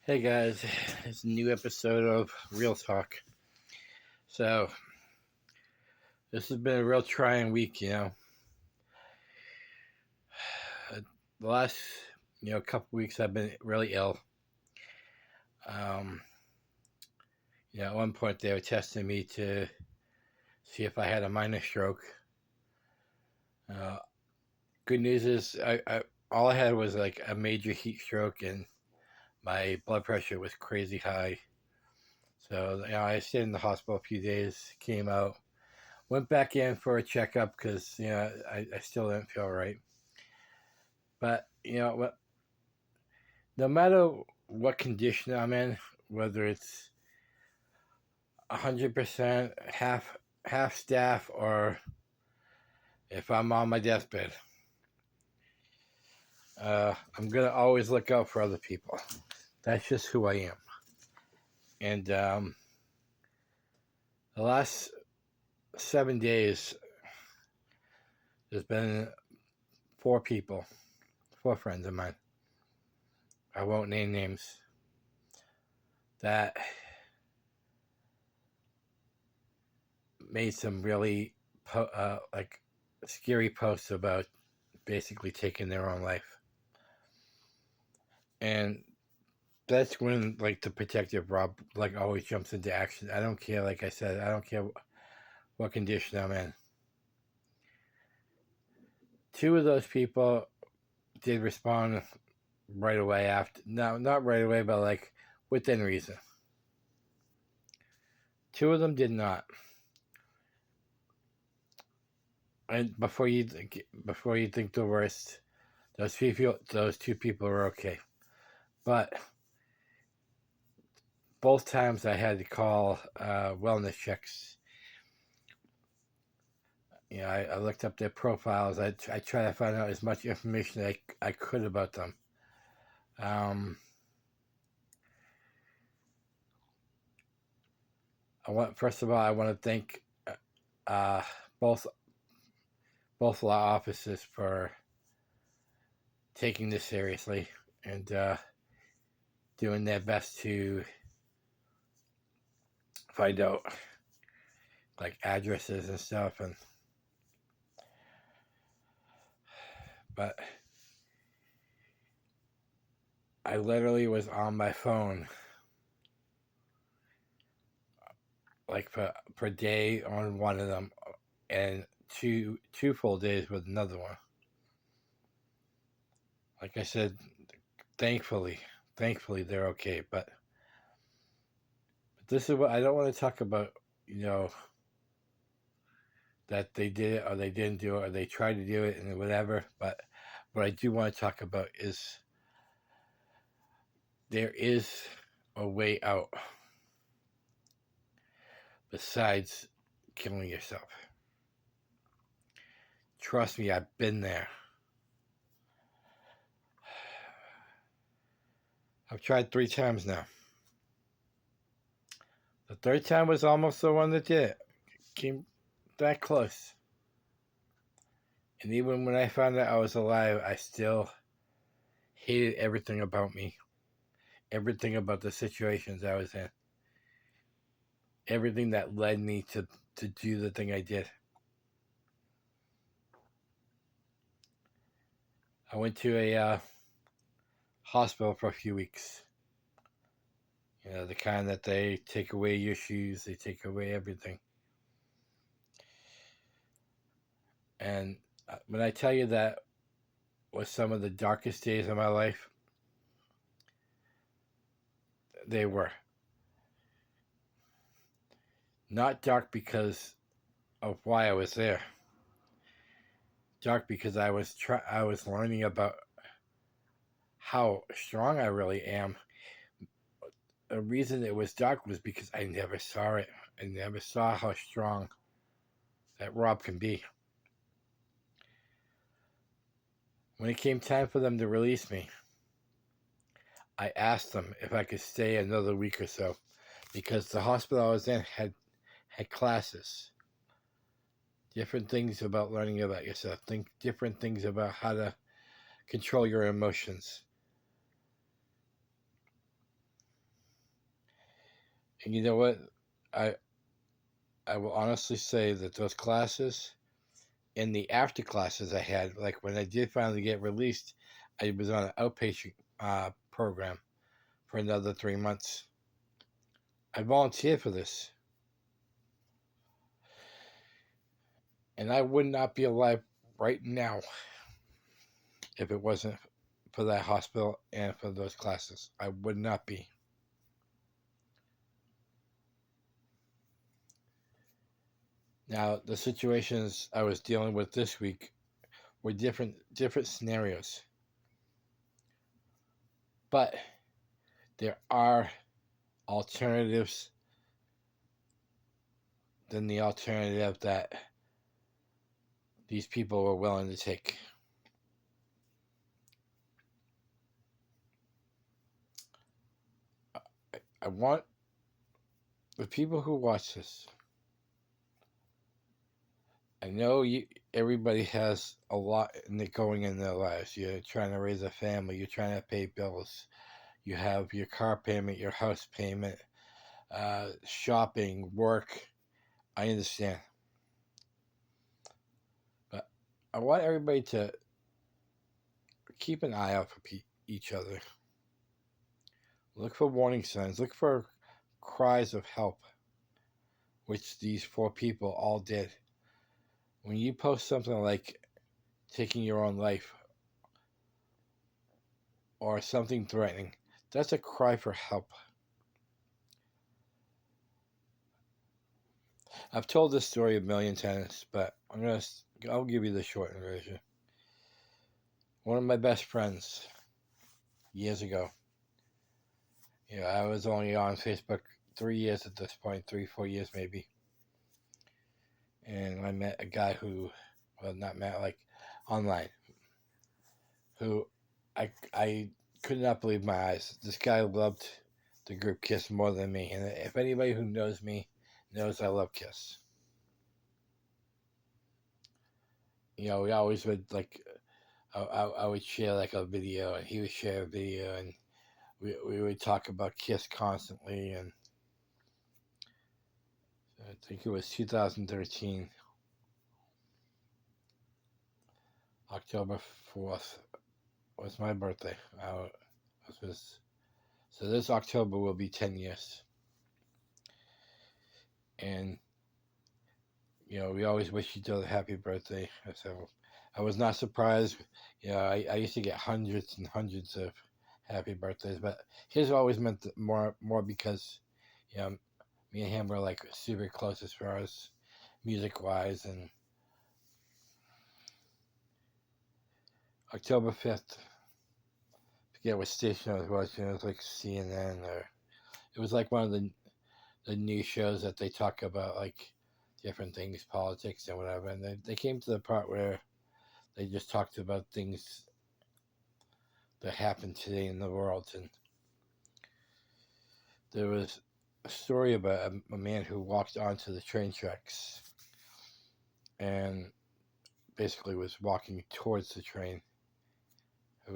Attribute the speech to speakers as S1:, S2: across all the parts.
S1: Hey guys, it's a new episode of Real Talk. So, this has been a real trying week. The last, couple weeks I've been really ill. Um, at one point they were testing me to see if I had a minor stroke. Uh, Good news is all I had was like a major heat stroke and my blood pressure was crazy high. So, I stayed in the hospital a few days, came out, went back in for a checkup because I still didn't feel right. But no matter what condition I'm in, whether it's 100% half staff or if I'm on my deathbed, I'm gonna always look out for other people. That's just who I am. And the last 7 days, there's been four friends of mine. I won't name names. That made some really like scary posts about basically taking their own life. And that's when like the protective Rob like always jumps into action. I don't care, like I said, I don't care what condition I'm in. Two of those people did respond right away after. No, not right away, but like within reason. Two of them did not. And before you think the worst, those two people are okay. But both times I had to call wellness checks. I looked up their profiles. I tried to find out as much information I could about them. Um, first of all, I want to thank uh, both law offices for taking this seriously and doing their best to find out like addresses and stuff. But I literally was on my phone like per day on one of them, and two full days with another one. Like I said, thankfully they're okay. But this is what I don't want to talk about. That they did it or they didn't do it or they tried to do it and whatever. But what I do want to talk about is there is a way out besides killing yourself. Trust me, I've been there. I've tried 3 times now. The third time was almost the one that did it. Came that close. And even when I found out I was alive, I still hated everything about me. Everything about the situations I was in. Everything that led me to do the thing I did. I went to a hospital for a few weeks. The kind that they take away your shoes, they take away everything. And when I tell you that was some of the darkest days of my life, they were. Not dark because of why I was there. Dark because I was learning about how strong I really am. The reason it was dark was because I never saw it. I never saw how strong that Rob can be. When it came time for them to release me, I asked them if I could stay another week or so because the hospital I was in had classes. Different things about learning about yourself. Different things about how to control your emotions. And you know what? I I will honestly say that those classes and the after classes I had, like when I did finally get released, I was on an outpatient program for another 3 months. I volunteered for this, and I would not be alive right now if it wasn't for that hospital and for those classes. I would not be. Now, the situations I was dealing with this week were different scenarios, but there are alternatives than the alternative that these people were willing to take. I want the people who watch this. I know everybody has a lot going in their lives. You're trying to raise a family. You're trying to pay bills. You have your car payment, your house payment, shopping, work. I understand, but I want everybody to keep an eye out for each other. Look for warning signs. Look for cries of help, which these four people all did. When you post something like taking your own life or something threatening, that's a cry for help. I've told this story a million times, but I'll give you the shortened version. One of my best friends years ago. I was only on Facebook 3 years at this point, 3, 4 years maybe. And I met a guy who, well, not met, like online, who I could not believe my eyes. This guy loved the group Kiss more than me. And if anybody who knows me knows I love Kiss. We always would like, I would share like a video and he would share a video and we would talk about Kiss constantly. And I think it was 2013, October 4th was my birthday. So this October will be 10 years. And, we always wish each other happy birthday. So I was not surprised. I used to get hundreds and hundreds of happy birthdays, but his always meant more because, me and him were like super close as far as music wise. And October 5th, forget what station I was watching. It was like CNN, or it was like one of the news shows that they talk about like different things, politics and whatever. And they came to the part where they just talked about things that happened today in the world. And there was a story about a man who walked onto the train tracks and basically was walking towards the train. Who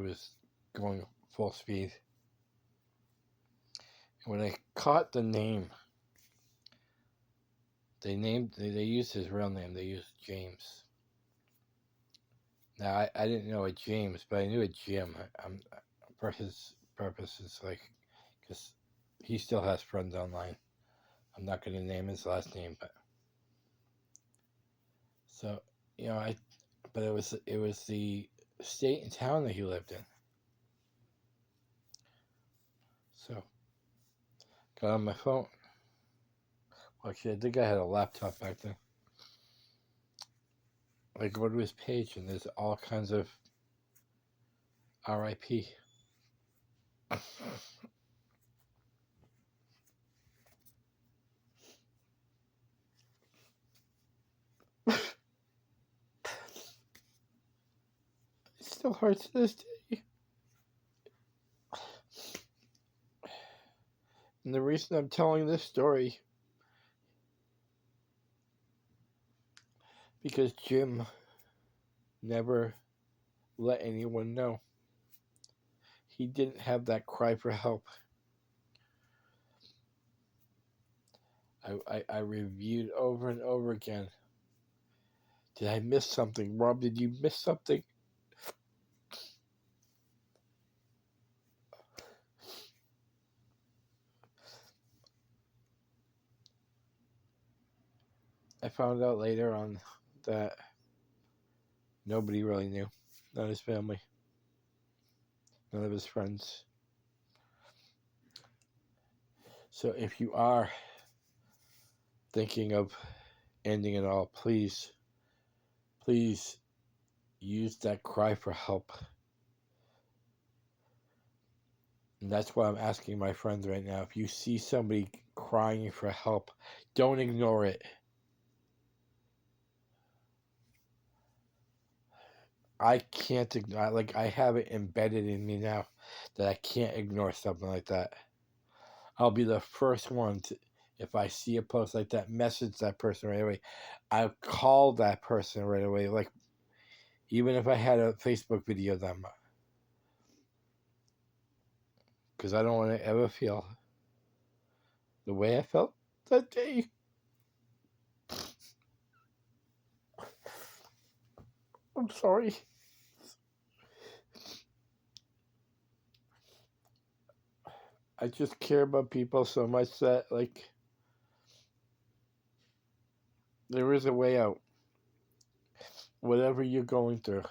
S1: was going full speed. And when they caught the name, they used his real name. They used James. Now I didn't know a James, but I knew a Jim. For his purposes, like, because he still has friends online. I'm not going to name his last name, but so but it was the state and town that he lived in. So got on my phone. Actually, I think I had a laptop back then. I go to his page and there's all kinds of RIP. It still hurts to this day. And the reason I'm telling this story, because Jim never let anyone know. He didn't have that cry for help. I reviewed over and over again. Did I miss something? Rob, did you miss something? I found out later on that nobody really knew. Not his family. None of his friends. So if you are thinking of ending it all, please use that cry for help. And that's why I'm asking my friends right now. If you see somebody crying for help, don't ignore it. I can't ignore, like, I have it embedded in me now that I can't ignore something like that. I'll be the first one to, if I see a post like that, message that person right away. I'll call that person right away. Like, even if I had a Facebook video of them. Because I don't want to ever feel the way I felt that day. I'm sorry. I just care about people so much that, like, there is a way out. Whatever you're going through.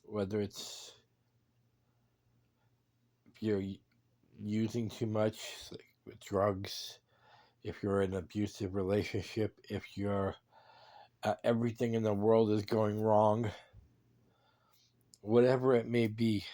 S1: Whether it's if you're using too much, like with drugs, if you're in an abusive relationship, if you're everything in the world is going wrong, whatever it may be,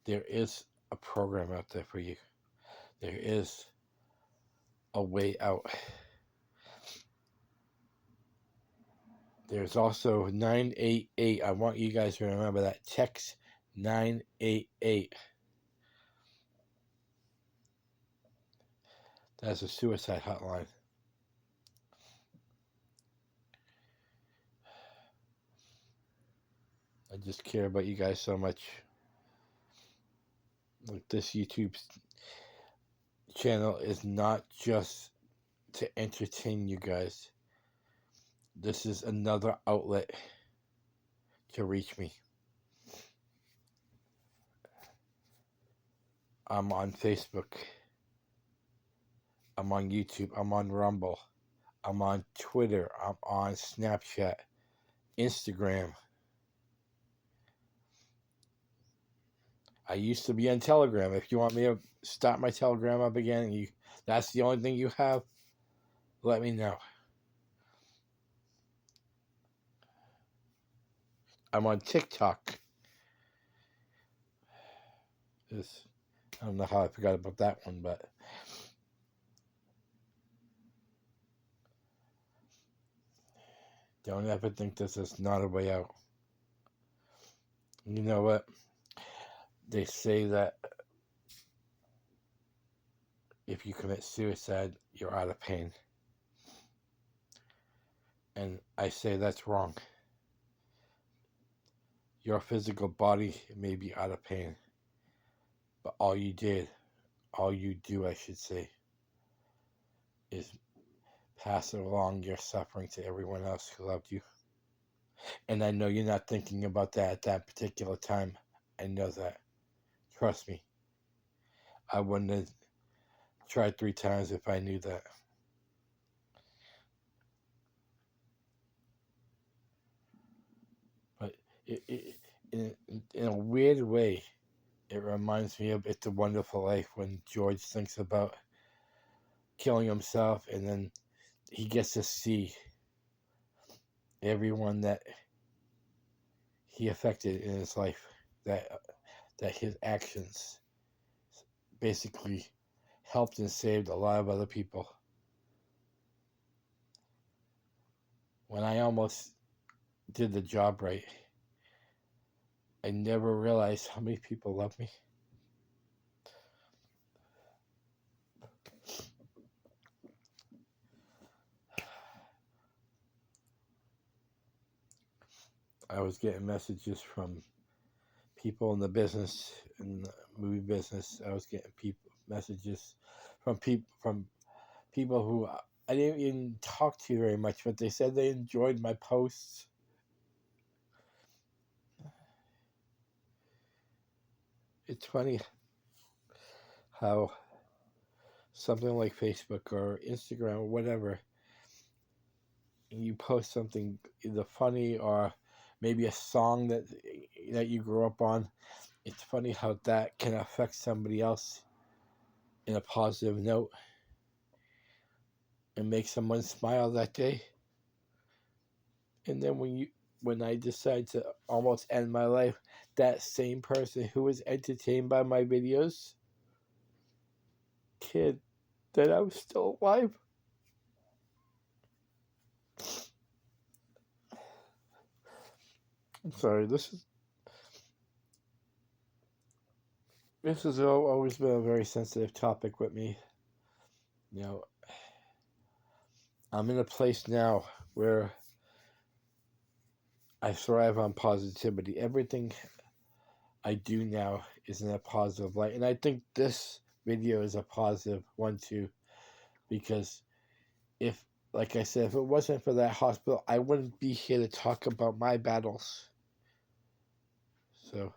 S1: there is a program out there for you. There is a way out. There's also 988. I want you guys to remember that. Text 988. That's a suicide hotline. I just care about you guys so much. Like, this YouTube channel is not just to entertain you guys. This is another outlet to reach me. I'm on Facebook. I'm on YouTube. I'm on Rumble. I'm on Twitter. I'm on Snapchat, Instagram. I used to be on Telegram. If you want me to start my Telegram up again, that's the only thing you have, let me know. I'm on TikTok. I don't know how I forgot about that one, but don't ever think this is not a way out. You know what? They say that if you commit suicide, you're out of pain. And I say that's wrong. Your physical body may be out of pain, but all you do, I should say, is pass along your suffering to everyone else who loved you. And I know you're not thinking about that at that particular time. I know that. Trust me. I wouldn't have tried 3 times if I knew that. But in a weird way, it reminds me of It's a Wonderful Life when George thinks about killing himself, and then he gets to see everyone that he affected in his life, that his actions basically helped and saved a lot of other people. When I almost did the job right, I never realized how many people love me. I was getting messages from people in the business, in the movie business. I was getting messages from people who I didn't even talk to very much, but they said they enjoyed my posts. It's funny how something like Facebook or Instagram or whatever, you post something either funny or maybe a song that you grew up on. It's funny how that can affect somebody else in a positive note and make someone smile that day. And then when I decide to almost end my life, that same person who was entertained by my videos kid that I was still alive. I'm sorry, this has always been a very sensitive topic with me. You know, I'm in a place now where I thrive on positivity. Everything I do now is in a positive light. And I think this video is a positive one too. Because like I said, if it wasn't for that hospital, I wouldn't be here to talk about my battles. So,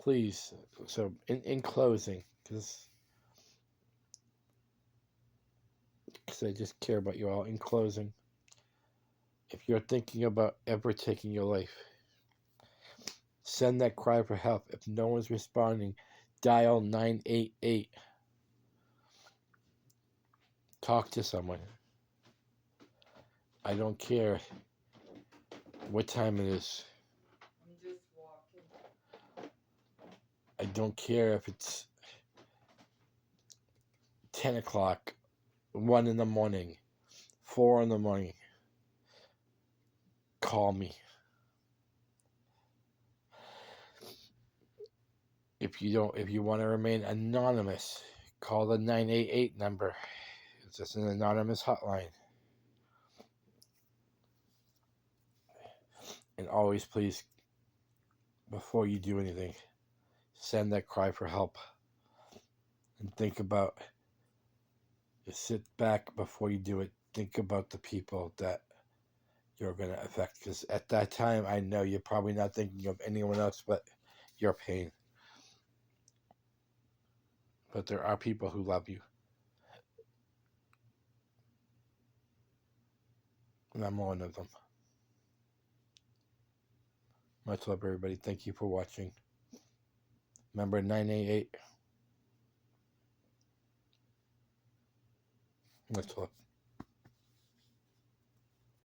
S1: please, in closing, because I just care about you all, in closing, if you're thinking about ever taking your life, send that cry for help. If no one's responding, dial 988. Talk to someone. I don't care what time it is.
S2: I'm just walking.
S1: I don't care if it's 10 o'clock, 1 in the morning, 4 in the morning. Call me. If you want to remain anonymous, call the 988 number. It's just an anonymous hotline. And always, please, before you do anything, send that cry for help. And think about, sit back before you do it. Think about the people that you're going to affect. Because at that time, I know you're probably not thinking of anyone else but your pain. But there are people who love you. And I'm one of them. Much love, everybody. Thank you for watching. Remember 988. Much love.